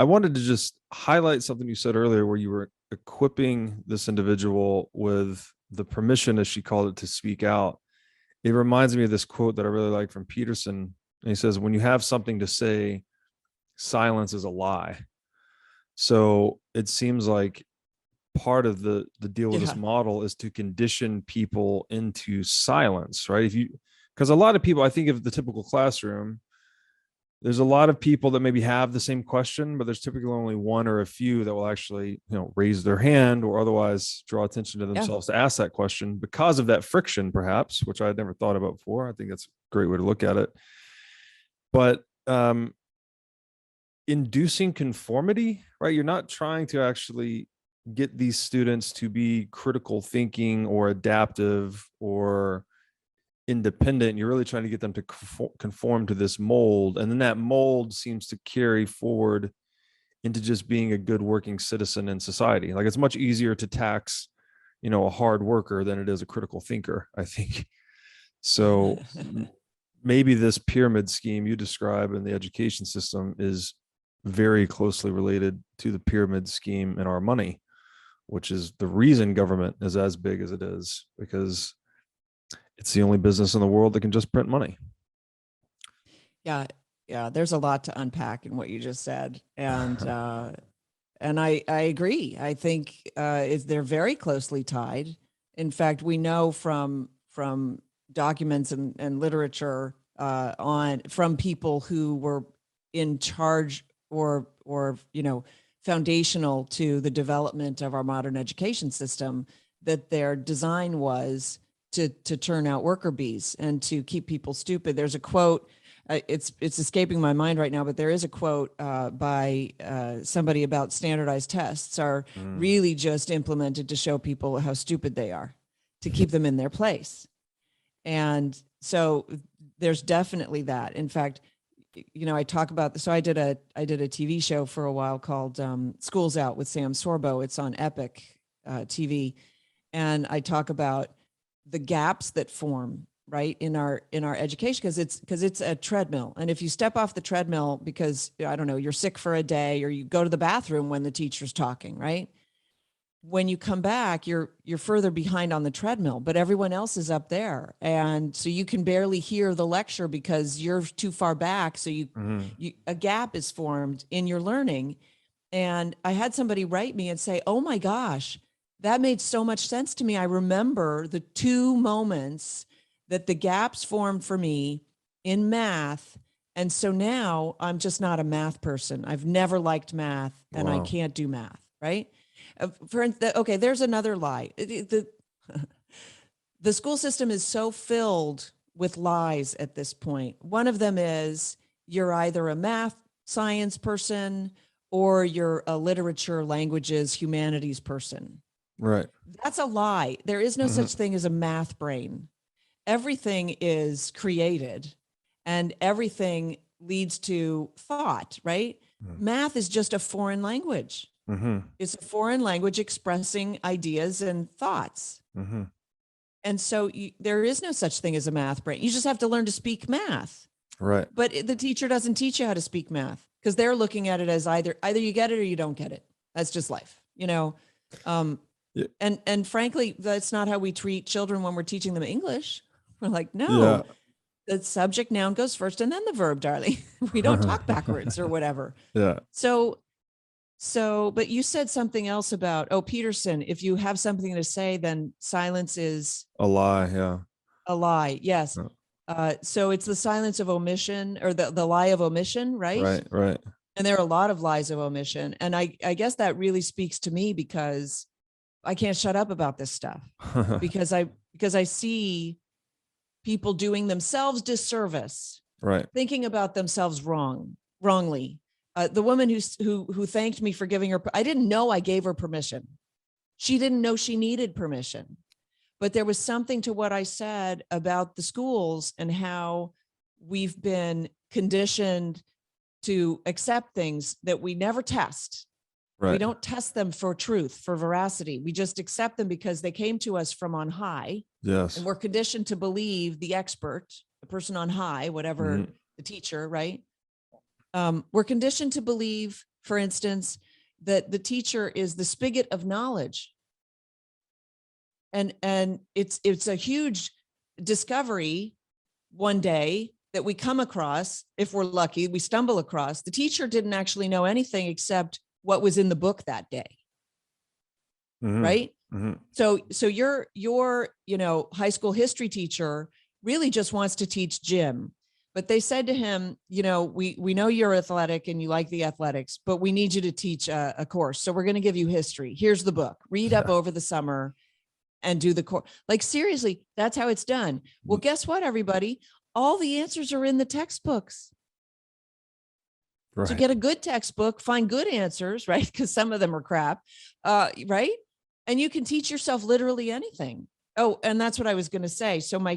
I wanted to just highlight something you said earlier where you were equipping this individual with the permission, as she called it, to speak out. It reminds me of this quote that I really like from Peterson. And he says, when you have something to say, silence is a lie. So it seems like part of the deal with this Yeah. model is to condition people into silence, right? Because a lot of people, I think of the typical classroom, there's a lot of people that maybe have the same question, but there's typically only one or a few that will actually, raise their hand or otherwise draw attention to Yeah. themselves to ask that question because of that friction, perhaps, which I had never thought about before. I think that's a great way to look at it. But inducing conformity, right? You're not trying to actually get these students to be critical thinking or adaptive or independent. You're really trying to get them to conform to this mold. And then that mold seems to carry forward into just being a good working citizen in society. Like it's much easier to tax, a hard worker than it is a critical thinker, I think. So maybe this pyramid scheme you describe in the education system is very closely related to the pyramid scheme in our money, which is the reason government is as big as it is, because it's the only business in the world that can just print money. Yeah. Yeah. There's a lot to unpack in what you just said. And I agree. I think they're very closely tied. In fact, we know from documents and literature from people who were in charge or foundational to the development of our modern education system, that their design was to turn out worker bees and to keep people stupid. There's a quote. It's escaping my mind right now, but there is a quote by somebody about standardized tests are really just implemented to show people how stupid they are, to keep them in their place. And so there's definitely that. In fact, I talk about this. So I did a TV show for a while called School's Out with Sam Sorbo. It's on Epic TV. And I talk about the gaps that form right in our education, because it's a treadmill. And if you step off the treadmill because, I don't know, you're sick for a day, or you go to the bathroom when the teacher's talking, right? When you come back, you're further behind on the treadmill, but everyone else is up there. And so you can barely hear the lecture because you're too far back. So a gap is formed in your learning. And I had somebody write me and say, oh my gosh, that made so much sense to me. I remember the two moments that the gaps formed for me in math. And so now I'm just not a math person. I've never liked math and I can't do math, right? Okay, there's another lie. The school system is so filled with lies at this point. One of them is you're either a math science person or you're a literature, languages, humanities person. Right. That's a lie. There is no such thing as a math brain. Everything is created and everything leads to thought, right? Math is just a foreign language. It's a foreign language expressing ideas and thoughts. And so there is no such thing as a math brain. You just have to learn to speak math. Right. But the teacher doesn't teach you how to speak math because they're looking at it as either you get it or you don't get it. That's just life, Yeah. And frankly, that's not how we treat children when we're teaching them English. We're like, no, the subject noun goes first and then the verb, darling. We don't talk backwards or whatever. Yeah. So, but you said something else about, Peterson, if you have something to say, then silence is a lie. Yeah. A lie. Yes. Yeah. So it's the silence of omission, or the lie of omission, right? Right. And there are a lot of lies of omission. And I guess that really speaks to me because I can't shut up about this stuff because I see people doing themselves disservice, right? Thinking about themselves wrongly. The woman who thanked me for giving her, I didn't know I gave her permission. She didn't know she needed permission, but there was something to what I said about the schools and how we've been conditioned to accept things that we never test. Right. We don't test them for truth, for veracity. We just accept them because they came to us from on high. Yes. And we're conditioned to believe the expert, the person on high, whatever the teacher, right? We're conditioned to believe for instance, that the teacher is the spigot of knowledge. And it's a huge discovery one day that we come across. If we're lucky, we stumble across the teacher didn't actually know anything except what was in the book that day. Right. So your high school history teacher really just wants to teach gym, but they said to him, we know you're athletic and you like the athletics, but we need you to teach a course. So we're going to give you history. Here's the book, read up over the summer and do the course. Like, seriously, that's how it's done. Well, guess what, everybody? All the answers are in the textbooks. Right. So get a good textbook, find good answers, right? Because some of them are crap, right? And you can teach yourself literally anything. Oh, and that's what I was going to say. So my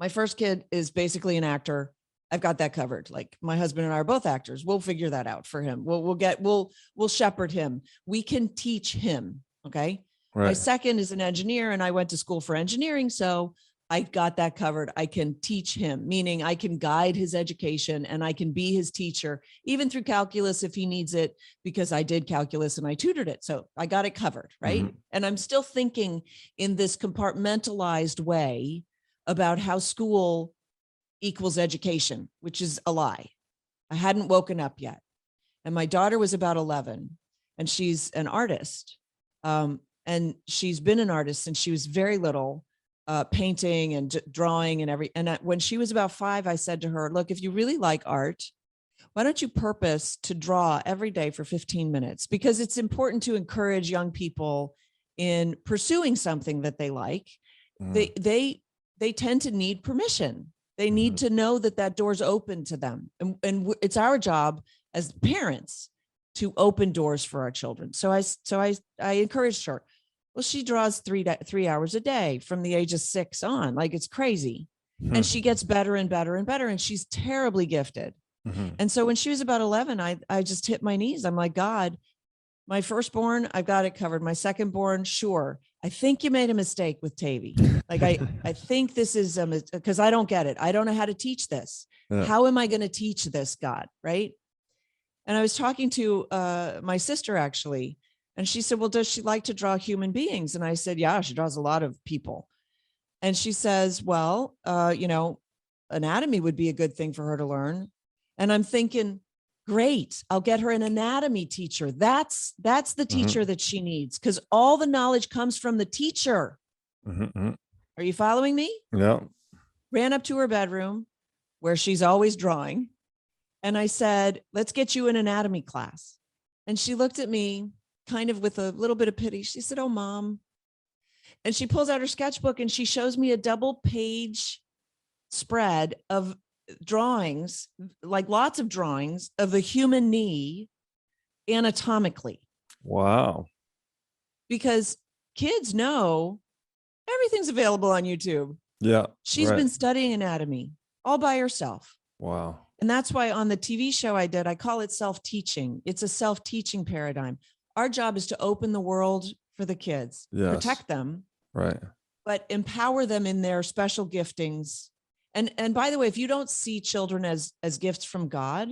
first kid is basically an actor. I've got that covered. Like, my husband and I are both actors. We'll figure that out for him. We'll shepherd him. We can teach him. Okay. Right. My second is an engineer, and I went to school for engineering. So I got that covered. I can teach him, meaning I can guide his education and I can be his teacher, even through calculus if he needs it, because I did calculus and I tutored it. So I got it covered, right? And I'm still thinking in this compartmentalized way about how school equals education, which is a lie. I hadn't woken up yet. And my daughter was about 11, and she's an artist. And she's been an artist since she was very little. Painting and drawing and when she was about 5, I said to her, look, if you really like art, why don't you purpose to draw every day for 15 minutes? Because it's important to encourage young people in pursuing something that they like. They tend to need permission. They need to know that door's open to them. And it's our job as parents to open doors for our children. So I encouraged her. Well, she draws 3 hours a day from the age of 6 on. Like, it's crazy. And she gets better and better and better. And she's terribly gifted. And so when she was about 11, I just hit my knees. I'm like, God, my firstborn, I've got it covered. My secondborn, sure. I think you made a mistake with Tavy. Like, I think this is because I don't get it. I don't know how to teach this. Yeah. How am I going to teach this, God? Right. And I was talking to my sister, actually. And she said, well, does she like to draw human beings? And I said, yeah, she draws a lot of people. And she says, well, anatomy would be a good thing for her to learn. And I'm thinking, great, I'll get her an anatomy teacher. That's the teacher that she needs, because all the knowledge comes from the teacher. Are you following me? Yeah. Ran up to her bedroom where she's always drawing. And I said, let's get you an anatomy class. And she looked at me kind of with a little bit of pity. She said, oh, Mom. And she pulls out her sketchbook and she shows me a double-page spread of drawings, like lots of drawings of the human knee anatomically. Wow. Because kids know everything's available on YouTube. Yeah. She's been studying anatomy all by herself. Wow. And that's why on the TV show I did, I call it self-teaching. It's a self-teaching paradigm. Our job is to open the world for the kids, protect them, right, but empower them in their special giftings. And by the way, if you don't see children as gifts from God,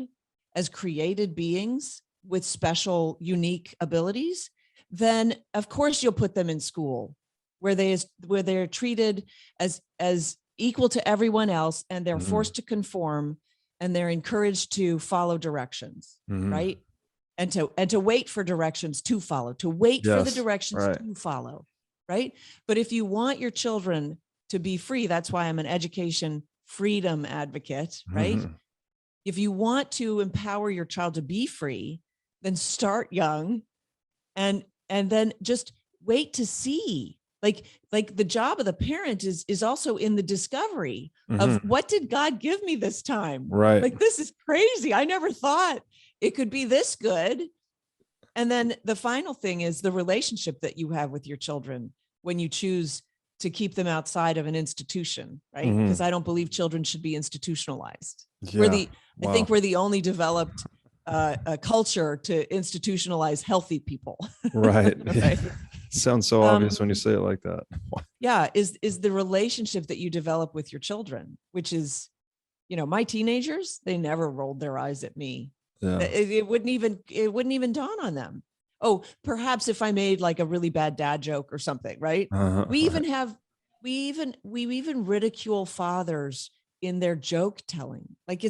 as created beings with special, unique abilities, then of course you'll put them in school where they're treated as equal to everyone else, and they're forced to conform, and they're encouraged to follow directions, right? And to wait for directions to follow, to wait for the directions to follow, right? But if you want your children to be free, that's why I'm an education freedom advocate, right? If you want to empower your child to be free, then start young, and then just wait to see. Like the job of the parent is also in the discovery of what did God give me this time? Right. Like, this is crazy. I never thought it could be this good. And then the final thing is the relationship that you have with your children when you choose to keep them outside of an institution, right? Because I don't believe children should be institutionalized. Yeah. I think we're the only developed culture to institutionalize healthy people. Right. Right. Sounds so obvious when you say it like that. Yeah. Is the relationship that you develop with your children, which is, my teenagers, they never rolled their eyes at me. Yeah. It wouldn't even dawn on them. Oh, perhaps if I made like a really bad dad joke or something, right? We even have, we even ridicule fathers in their joke telling. Like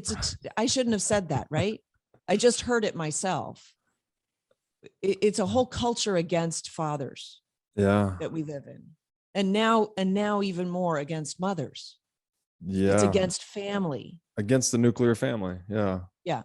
I shouldn't have said that, right? I just heard it myself. It's a whole culture against fathers Yeah. that we live in. And now even more against mothers. It's Yeah. against family. Against the nuclear family. Yeah. Yeah.